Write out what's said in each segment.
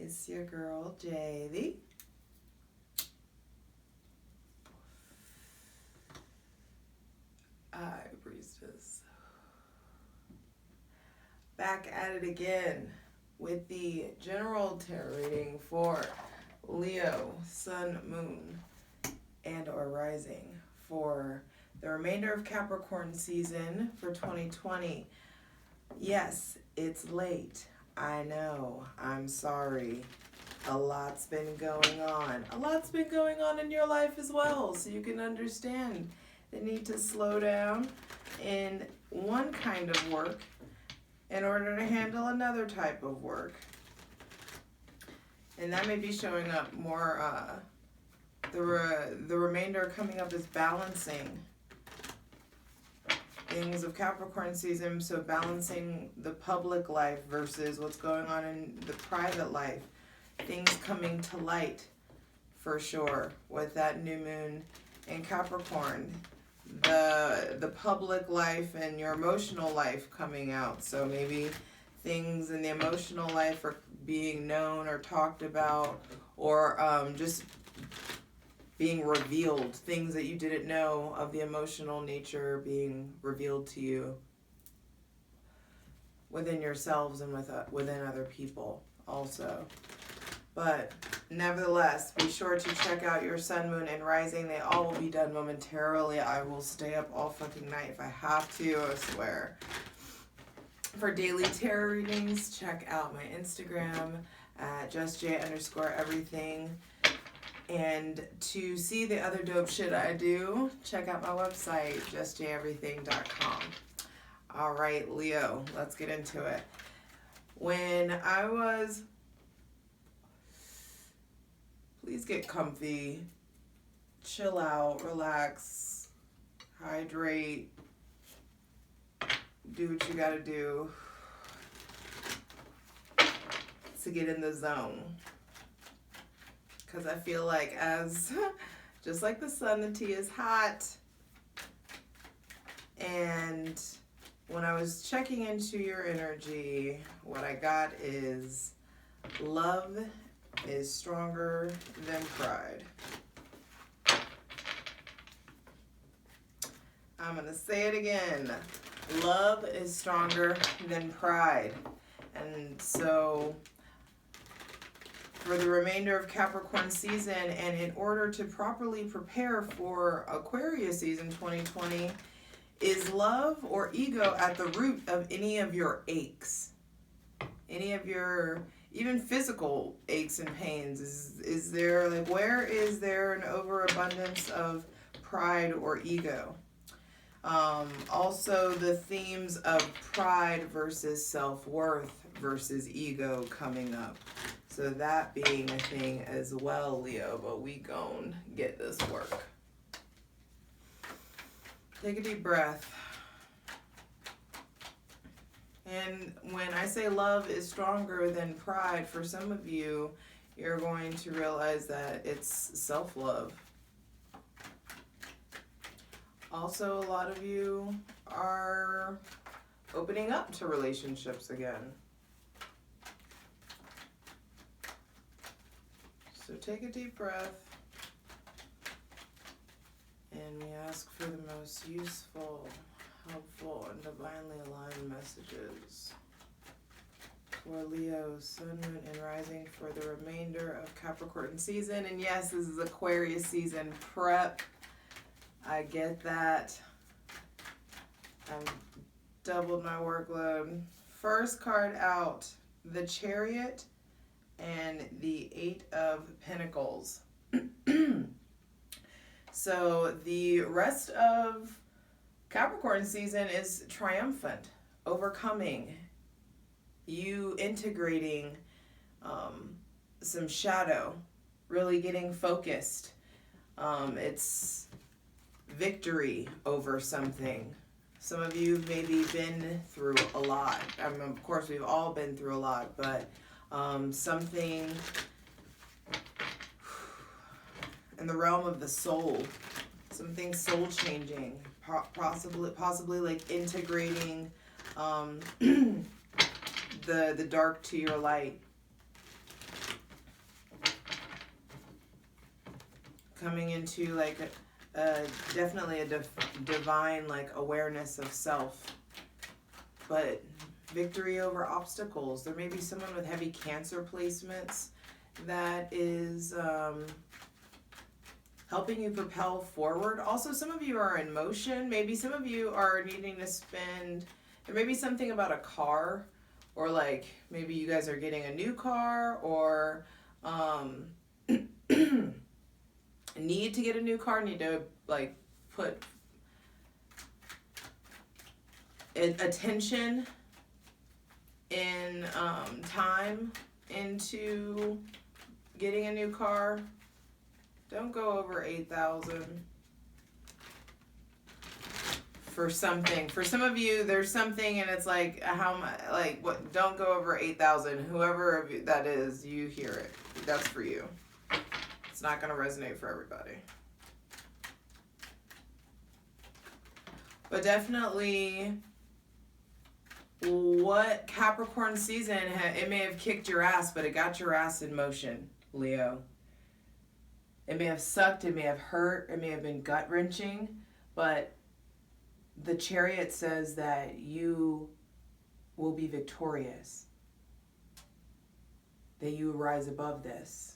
It's your girl, Javy. Priestess. Back at it again with the general tarot reading for Leo, Sun, Moon, and or Rising for the remainder of Capricorn season for 2020. Yes, it's late. I know. I'm sorry. A lot's been going on. A lot's been going on in your life as well, so you can understand the need to slow down in one kind of work in order to handle another type of work. And that may be showing up more, the remainder coming up is balancing things of Capricorn season, so balancing the public life versus what's going on in the private life. Things coming to light for sure with that new moon in Capricorn. The public life and your emotional life coming out. So maybe things in the emotional life are being known or talked about, or just being revealed. Things that you didn't know of the emotional nature being revealed to you within yourselves and within other people also. But nevertheless, be sure to check out your Sun, Moon, and Rising. They all will be done momentarily. I will stay up all fucking night if I have to, I swear. For daily tarot readings, check out my Instagram at justj_everything. And to see the other dope shit I do, check out my website, justjeverything.com. All right, Leo, let's get into it. When I was... Please get comfy, chill out, relax, hydrate, do what you gotta do to get in the zone. Because I feel like just like the sun, the tea is hot. And when I was checking into your energy, what I got is love is stronger than pride. I'm going to say it again. Love is stronger than pride. And so for the remainder of Capricorn season, and in order to properly prepare for Aquarius season 2020, is love or ego at the root of any of your aches? Any of your even physical aches and pains? Is there, like, where is there an overabundance of pride or ego? Also the themes of pride versus self-worth versus ego coming up. So that being a thing as well, Leo, but we gon' get this work. Take a deep breath. And when I say love is stronger than pride, for some of you, you're going to realize that it's self-love. Also, a lot of you are opening up to relationships again. So take a deep breath. And we ask for the most useful, helpful, and divinely aligned messages for Leo, Sun, Moon, and Rising for the remainder of Capricorn season. And yes, this is Aquarius season prep. I get that. I've doubled my workload. First card out, the Chariot and the 8 of Pentacles. So the rest of Capricorn season is triumphant, overcoming, you integrating some shadow, really getting focused. It's victory over something. Some of you have maybe been through a lot. I mean, of course, we've all been through a lot, but something in the realm of the soul, something soul changing, possibly like integrating the dark to your light, coming into like definitely a divine like awareness of self, but victory over obstacles. There may be someone with heavy Cancer placements that is helping you propel forward. Also, some of you are in motion. Maybe some of you are needing to spend, there may be something about a car, or like maybe you guys are getting a new car, or need to get a new car, need to like put attention in time into getting a new car. Don't go over 8,000 for something. For some of you, there's something and it's like, how much, like, what, don't go over 8,000. Whoever that is, you hear it. That's for you. It's not going to resonate for everybody. But definitely, what Capricorn season, it may have kicked your ass, but it got your ass in motion, Leo. It may have sucked, it may have hurt, it may have been gut-wrenching, but the Chariot says that you will be victorious, that you rise above this.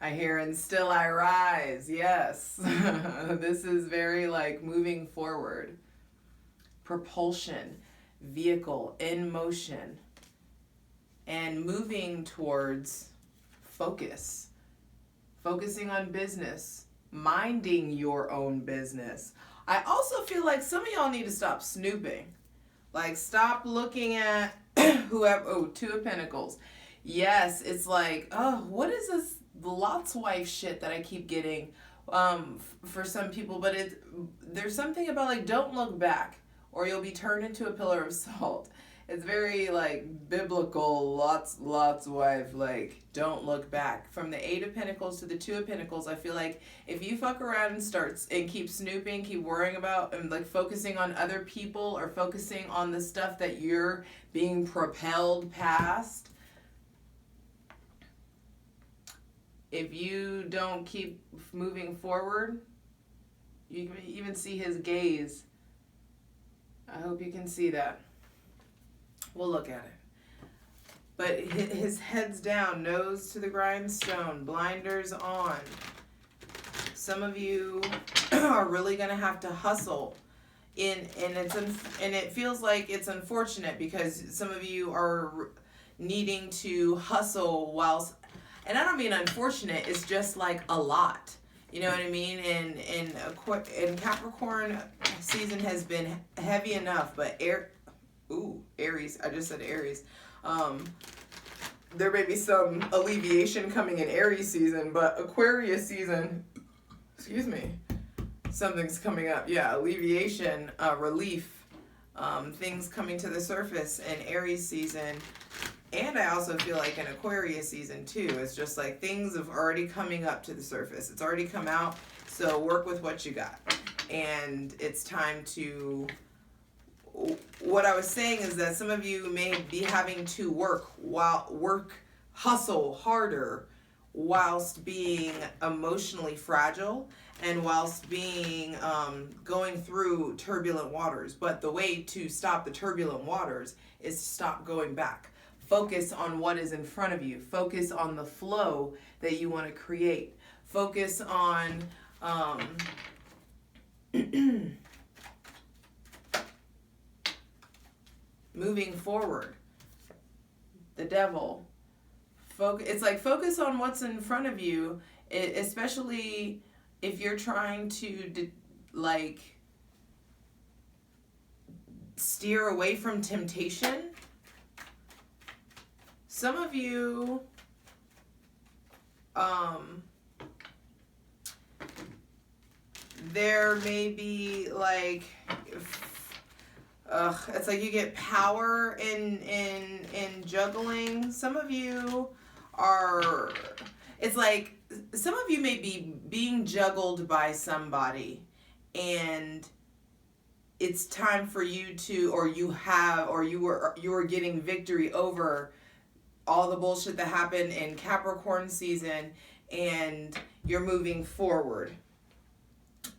I hear, and still I rise. Yes. This is very like moving forward. Propulsion, vehicle, in motion, and moving towards focus. Focusing on business, minding your own business. I also feel like some of y'all need to stop snooping. Like, stop looking at whoever, Two of Pentacles. Yes, it's like, oh, what is this Lot's wife shit that I keep getting for some people? But there's something about like, don't look back or you'll be turned into a pillar of salt. It's very like biblical, Lot's wife, like, don't look back. From the 8 of Pentacles to the 2 of Pentacles, I feel like if you fuck around and keep snooping, keep worrying about and like focusing on other people or focusing on the stuff that you're being propelled past, if you don't keep moving forward, you can even see his gaze. I hope you can see that. We'll look at it. But his head's down, nose to the grindstone, blinders on. Some of you are really going to have to hustle. And it feels like it's unfortunate because some of you are needing to hustle whilst, and I don't mean unfortunate, it's just like a lot. You know what I mean? And Capricorn season has been heavy enough, but Aries. I just said Aries. There may be some alleviation coming in Aries season, but Aquarius season, excuse me, something's coming up. Yeah, alleviation, relief, things coming to the surface in Aries season. And I also feel like in Aquarius season too, it's just like things have already coming up to the surface. It's already come out, so work with what you got. And it's time to, what I was saying is that some of you may be having to hustle harder whilst being emotionally fragile and whilst being going through turbulent waters. But the way to stop the turbulent waters is to stop going back. Focus on what is in front of you. Focus on the flow that you want to create. Focus on moving forward. The Devil. It's like focus on what's in front of you, especially if you're trying to steer away from temptation. Some of you there may be like it's like you get power in juggling. Some of you are, it's like some of you may be being juggled by somebody and it's time for you to, or you were getting victory over all the bullshit that happened in Capricorn season, and you're moving forward.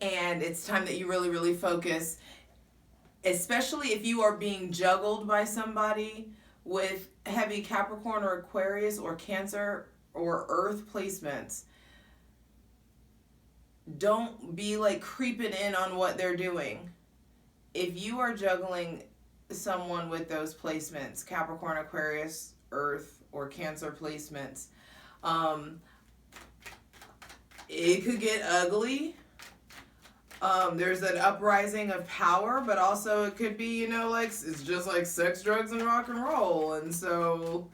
And it's time that you really, really focus, especially if you are being juggled by somebody with heavy Capricorn or Aquarius or Cancer or Earth placements. Don't be like creeping in on what they're doing. If you are juggling someone with those placements, Capricorn, Aquarius, Earth, or Cancer placements, it could get ugly. There's an uprising of power, but also it could be, like, it's just like sex, drugs, and rock and roll. And so,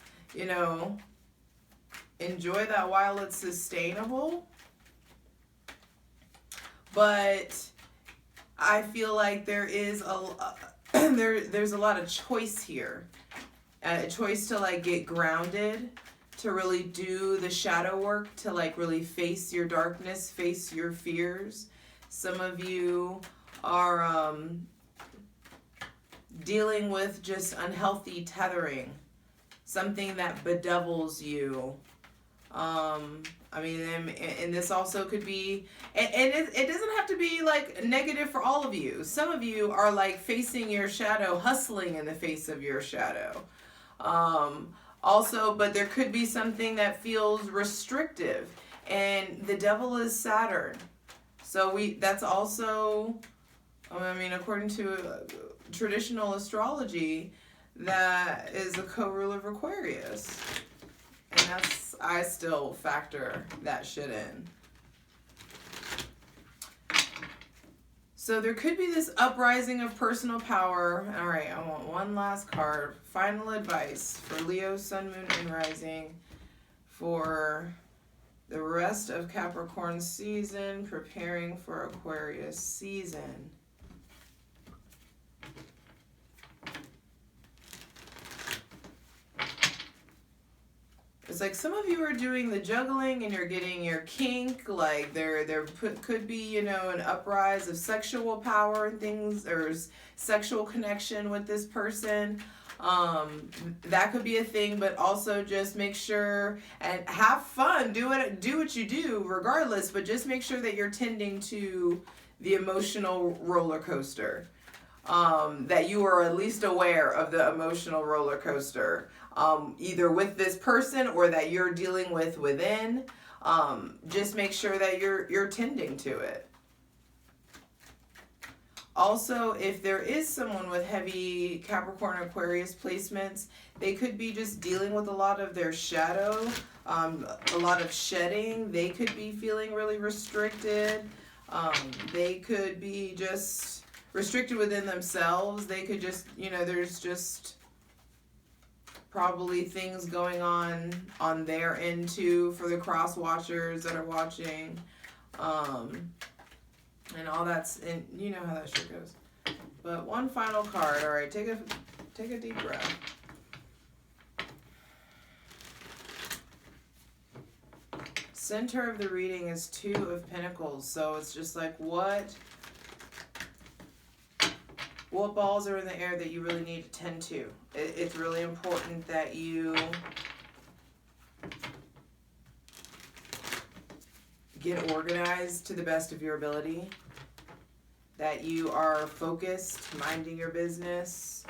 enjoy that while it's sustainable. But I feel like there is there's a lot of choice here. A choice to like get grounded, to really do the shadow work, to like really face your darkness, face your fears. Some of you are dealing with just unhealthy tethering, something that bedevils you. And this also could be, and it doesn't have to be like negative for all of you. Some of you are like facing your shadow, hustling in the face of your shadow. Also, but there could be something that feels restrictive, and the devil is Saturn. So that's also, according to traditional astrology, that is a co-ruler of Aquarius. And I still factor that shit in. So there could be this uprising of personal power. All right, I want one last card. Final advice for Leo, Sun, Moon, and Rising for the rest of Capricorn season, preparing for Aquarius season. It's like some of you are doing the juggling and you're getting your kink. Like there could be, an uprise of sexual power and things, or sexual connection with this person. That could be a thing, but also just make sure and have fun. Do what you do regardless, but just make sure that you're tending to the emotional roller coaster. That you are at least aware of the emotional roller coaster. Either with this person or that you're dealing with within. Just make sure that you're tending to it. Also, if there is someone with heavy Capricorn Aquarius placements, they could be just dealing with a lot of their shadow, a lot of shedding. They could be feeling really restricted. They could be just restricted within themselves. They could just, there's just probably things going on their end too for the cross watchers that are watching. And all that's, and you know how that shit goes. But one final card. All right, take a deep breath. Center of the reading is 2 of Pentacles. So it's just like what balls are in the air that you really need to tend to. It's really important that you get organized to the best of your ability, that you are focused, minding your business,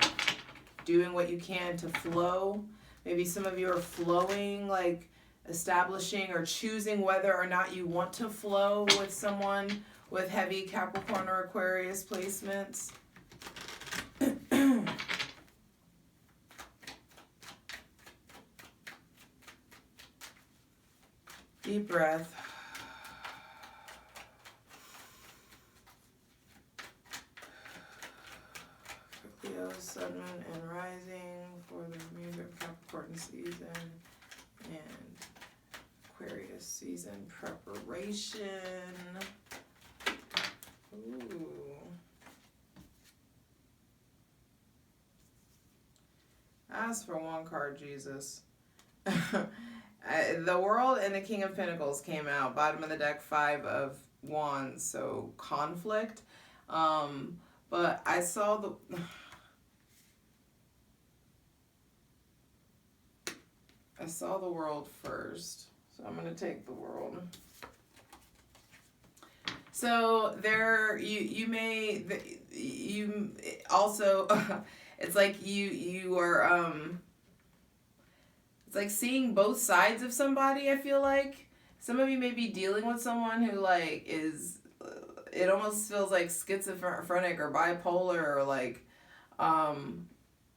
doing what you can to flow. Maybe some of you are flowing, like establishing or choosing whether or not you want to flow with someone with heavy Capricorn or Aquarius placements. Deep breath. Leo, Sun, Moon, and Rising for the remainder of Capricorn season and Aquarius season preparation. Ooh. Ask for one card, Jesus. The World and the King of Pentacles came out. Bottom of the deck, 5 of Wands. So conflict. But I saw the World first. So I'm going to take the World. So there, you may, you also, it's like you are, it's like seeing both sides of somebody, I feel like. Some of you may be dealing with someone who, like, is, it almost feels like schizophrenic or bipolar, or like,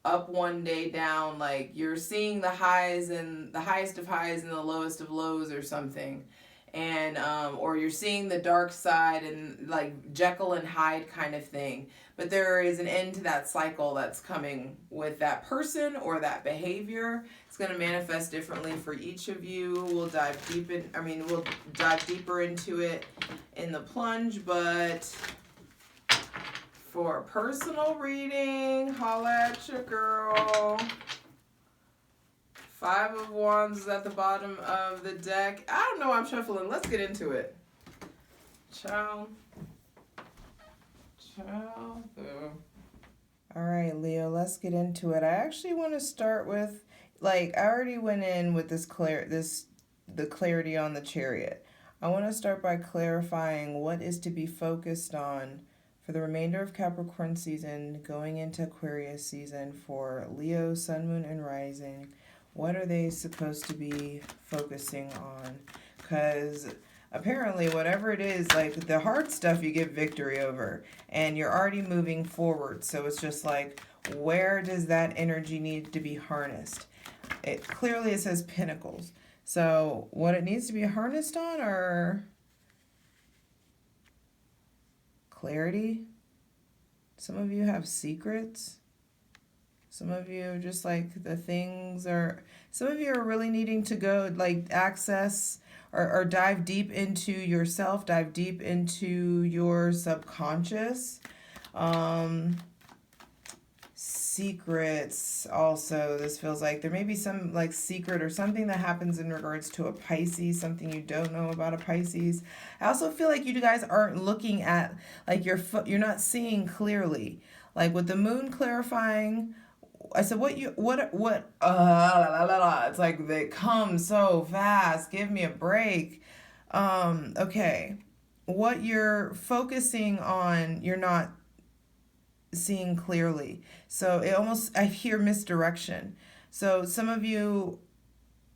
up one day, down, like you're seeing the highs and the highest of highs and the lowest of lows or something. And or you're seeing the dark side and like Jekyll and Hyde kind of thing. But there is an end to that cycle that's coming with that person or that behavior. It's going to manifest differently for each of you. We'll dive deeper into it in the plunge, but for a personal reading, holla at your girl. 5 of Wands is at the bottom of the deck. I don't know why I'm shuffling. Let's get into it. Ciao. All right, Leo, let's get into it. I actually want to start with, like, I already went in with the clarity on the Chariot. I want to start by clarifying what is to be focused on for the remainder of Capricorn season, going into Aquarius season for Leo, Sun, Moon, and Rising. What are they supposed to be focusing on? Because apparently whatever it is, like the hard stuff you get victory over and you're already moving forward. So it's just like, where does that energy need to be harnessed? It clearly, it says Pentacles. So what it needs to be harnessed on are clarity. Some of you have secrets. Some of you just like some of you are really needing to go like access or dive deep into yourself, dive deep into your subconscious. Secrets also, this feels like there may be some like secret or something that happens in regards to a Pisces, something you don't know about a Pisces. I also feel like you guys aren't looking at like you're not seeing clearly. Like with the moon clarifying, I said, it's like they come so fast. Give me a break. Okay. What you're focusing on, you're not seeing clearly. So I hear misdirection. So some of you,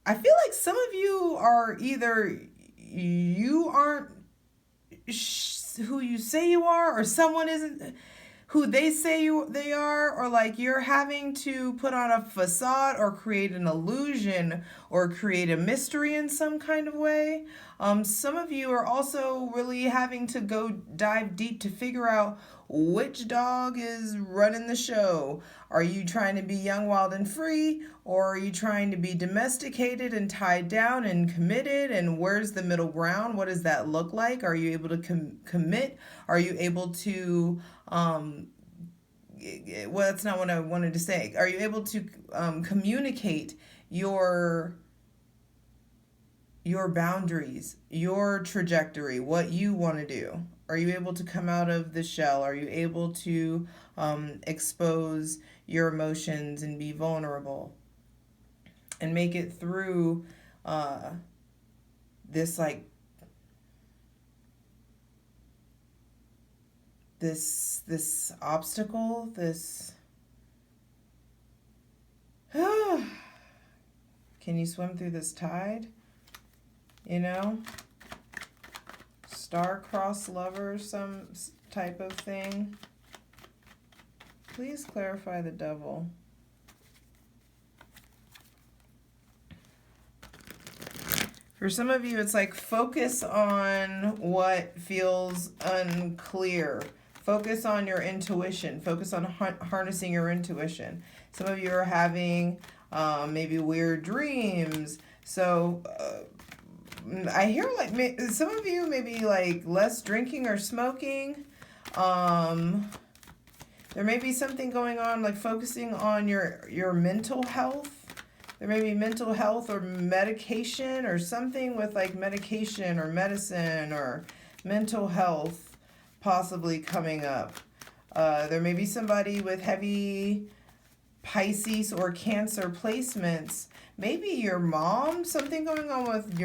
I feel like some of you are either you aren't who you say you are, or someone isn't who they say they are, or like you're having to put on a facade or create an illusion or create a mystery in some kind of way. Some of you are also really having to go dive deep to figure out which dog is running the show. Are you trying to be young, wild, and free, or are you trying to be domesticated and tied down and committed? And where's the middle ground? What does that look like? Are you able to commit? Are you able to well, that's not what I wanted to say. Are you able to communicate your boundaries, your trajectory, what you want to do? Are you able to come out of the shell? Are you able to expose your emotions and be vulnerable and make it through this like this obstacle, this can you swim through this tide? You know, star-crossed lover, some type of thing. Please clarify the devil. For some of you, it's like focus on what feels unclear. Focus on your intuition. Focus on harnessing your intuition. Some of you are having maybe weird dreams. So I hear like some of you maybe like less drinking or smoking. There may be something going on like focusing on your mental health. There may be mental health or medication or something with like medication or medicine or mental health possibly coming up. There may be somebody with heavy Pisces or Cancer placements. maybe your mom, something going on with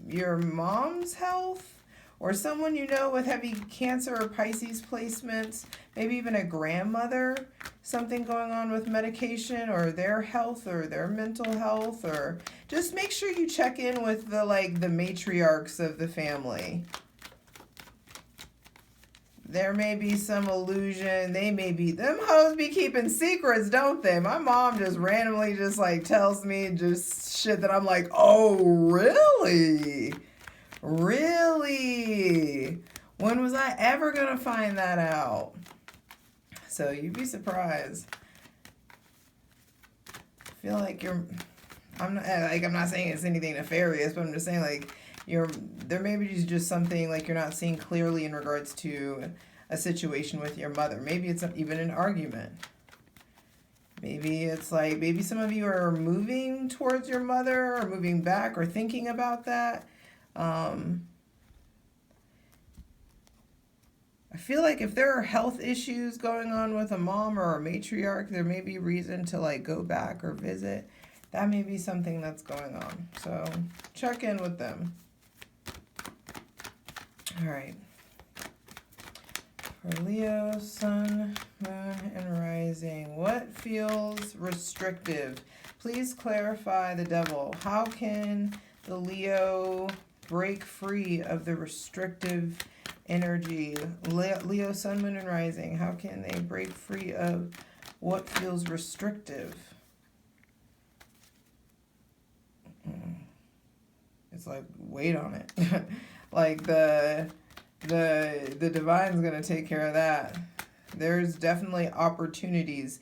your mom's health, or someone you know with heavy Cancer or Pisces placements, maybe even a grandmother, something going on with medication or their health or their mental health, or just make sure you check in with the matriarchs of the family. There may be some illusion. Them hoes be keeping secrets, don't they? My mom just randomly just tells me just shit that I'm like, oh, really? Really? When was I ever gonna find that out? So you'd be surprised. I feel like I'm not saying it's anything nefarious, but I'm just saying there may be just something you're not seeing clearly in regards to a situation with your mother. Maybe it's even an argument. Maybe it's maybe some of you are moving towards your mother or moving back or thinking about that. I feel like if there are health issues going on with a mom or a matriarch, there may be reason to go back or visit. That may be something that's going on. So check in with them. All right. For Leo, Sun, Moon, and Rising, what feels restrictive? Please clarify the Devil. How can the Leo break free of the restrictive energy? Leo, Sun, Moon, and Rising, how can they break free of what feels restrictive? It's wait on it. The divine's going to take care of that. There's definitely opportunities,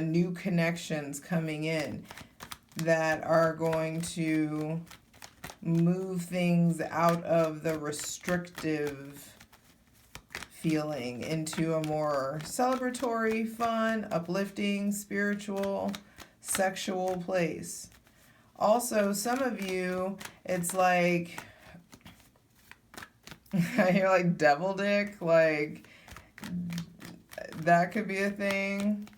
new connections coming in that are going to move things out of the restrictive feeling into a more celebratory, fun, uplifting, spiritual, sexual place. Also, some of you, it's you're devil dick, that could be a thing.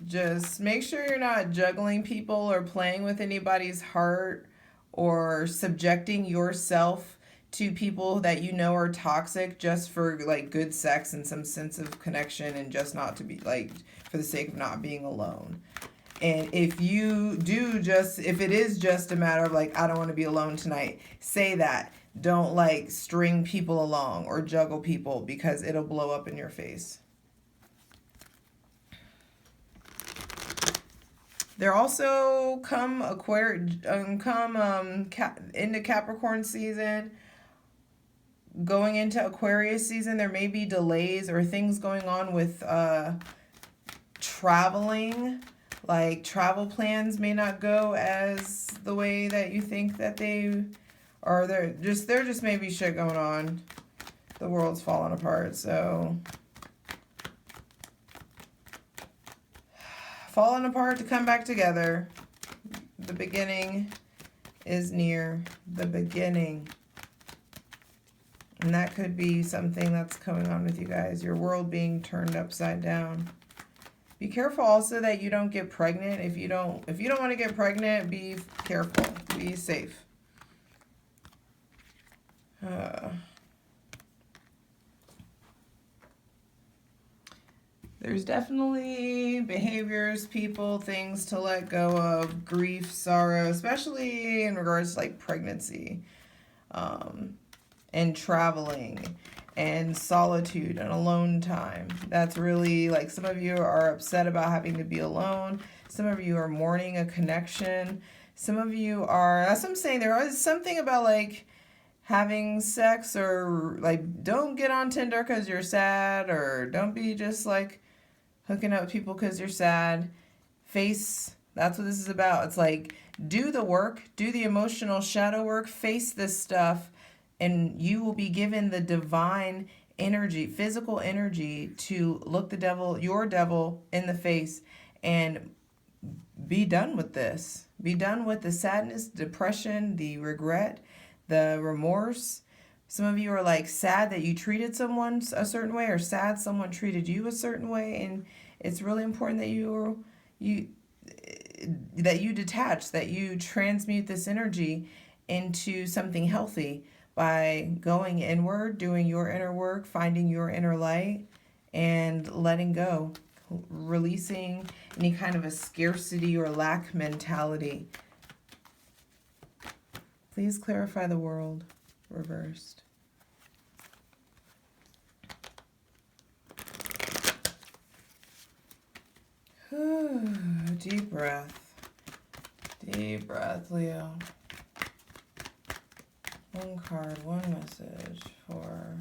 Just make sure you're not juggling people or playing with anybody's heart or subjecting yourself to people that you know are toxic just for good sex and some sense of connection and just not to be for the sake of not being alone. And if it is just a matter of I don't want to be alone tonight, say that. Don't string people along or juggle people because it'll blow up in your face. There also come into Capricorn season, going into Aquarius season. There may be delays or things going on with traveling. Travel plans may not go as the way that you think that they are. There just may be shit going on. The world's falling apart, so falling apart to come back together. The beginning is near. The beginning. And that could be something that's going on with you guys. Your world being turned upside down. Be careful also that you don't get pregnant. If you don't want to get pregnant, be careful. Be safe. There's definitely behaviors, people, things to let go of, grief, sorrow, especially in regards to pregnancy, and traveling, and solitude and alone time. That's really some of you are upset about having to be alone. Some of you are mourning a connection. Some of you are, that's what I'm saying, there is something about having sex or don't get on Tinder because you're sad, or don't be just hooking up with people because you're sad. That's what this is about. It's do the work, do the emotional shadow work, face this stuff, and you will be given the divine energy, physical energy to look your devil in the face and be done with this. Be done with the sadness, depression, the regret, the remorse. Some of you are sad that you treated someone a certain way, or sad someone treated you a certain way, and it's really important that that you detach, that you transmute this energy into something healthy by going inward, doing your inner work, finding your inner light, and letting go, releasing any kind of a scarcity or lack mentality. Please clarify the world reversed. Deep breath. Deep breath, Leo. One card, one message for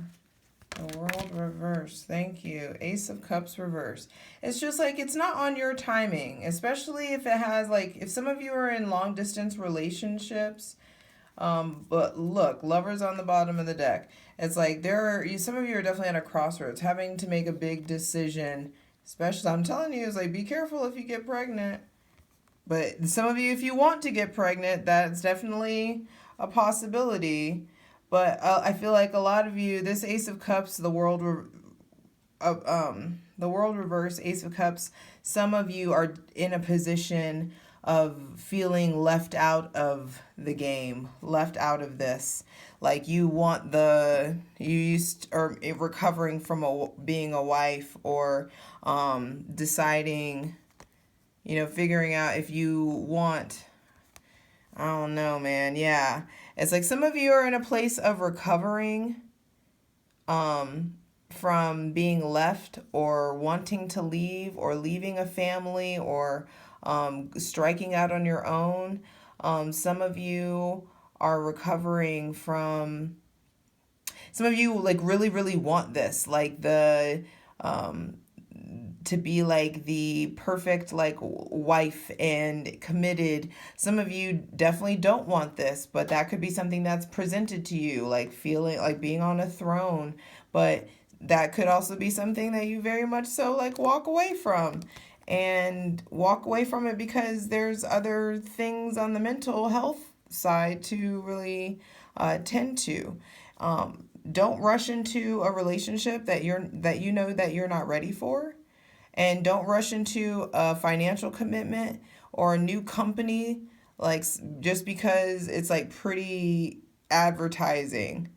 the world reverse. Thank you. Ace of Cups reverse. It's just like it's not on your timing, especially if it has like, if some of you are in long distance relationships. But look, Lovers on the bottom of the deck. It's like some of you are definitely at a crossroads, having to make a big decision. Especially, I'm telling you, it's like, be careful if you get pregnant. But some of you, if you want to get pregnant, that's definitely a possibility. But I feel like a lot of you, this Ace of Cups, the world reverse, Ace of Cups, some of you are in a position of feeling left out of the game, left out of this. Like you want or recovering from being a wife, or deciding, figuring out if you want, I don't know, man. Yeah. It's like some of you are in a place of recovering from being left, or wanting to leave, or leaving a family, or striking out on your own. Some of you are recovering from, some of you like really, really want this, like to be like the perfect like wife and committed. Some of you definitely don't want this, but that could be something that's presented to you, like feeling like being on a throne. But that could also be something that you very much so like walk away from. And walk away from it because there's other things on the mental health side to really tend to. Don't rush into a relationship that you know that you're not ready for. And don't rush into a financial commitment or a new company, like just because it's like pretty advertising.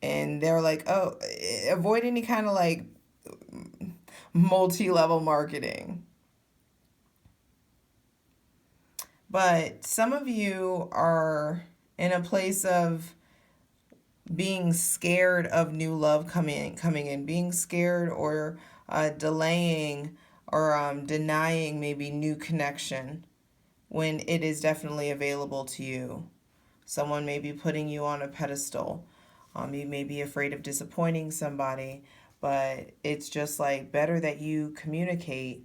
And they're like, oh, avoid any kind of like multi-level marketing. But some of you are in a place of being scared of new love coming in, being scared or delaying or denying maybe new connection when it is definitely available to you. Someone may be putting you on a pedestal. You may be afraid of disappointing somebody, but it's just like better that you communicate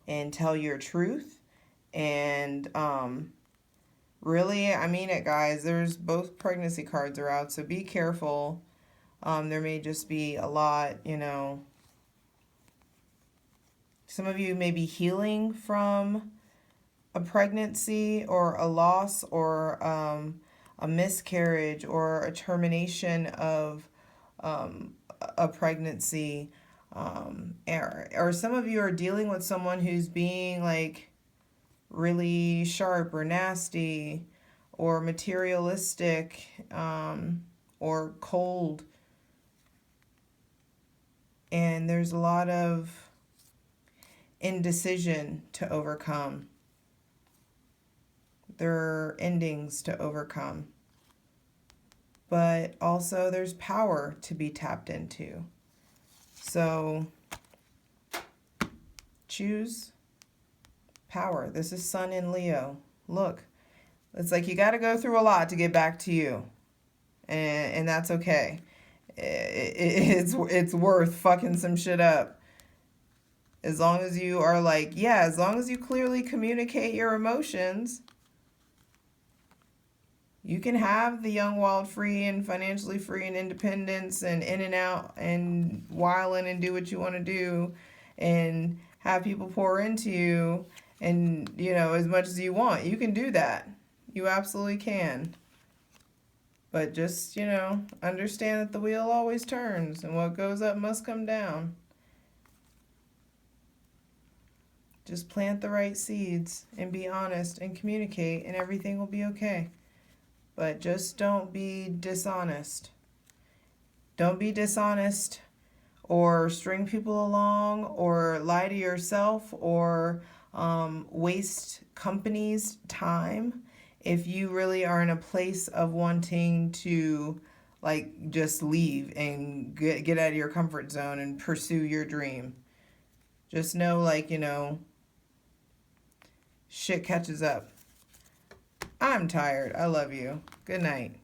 and tell your truth. And really, I mean it, guys. There's both pregnancy cards are out, so be careful. There may just be a lot, Some of you may be healing from a pregnancy or a loss or a miscarriage or a termination of a pregnancy. Or some of you are dealing with someone who's being like really sharp or nasty or materialistic or cold. And there's a lot of indecision to overcome. There are endings to overcome. But also there's power to be tapped into. So choose power. This is Sun in Leo. Look, it's like you got to go through a lot to get back to you. And that's okay. It's worth fucking some shit up. As long as you are like, as long as you clearly communicate your emotions, you can have the young, wild, free, and financially free and independence and in and out and wilding and do what you want to do and have people pour into you and, as much as you want. You can do that. You absolutely can. But just, understand that the wheel always turns and what goes up must come down. Just plant the right seeds and be honest and communicate, and everything will be okay. But just don't be dishonest. Don't be dishonest or string people along or lie to yourself or waste company's time if you really are in a place of wanting to like just leave and get out of your comfort zone and pursue your dream. Just know, like, shit catches up. I'm tired. I love you. Good night.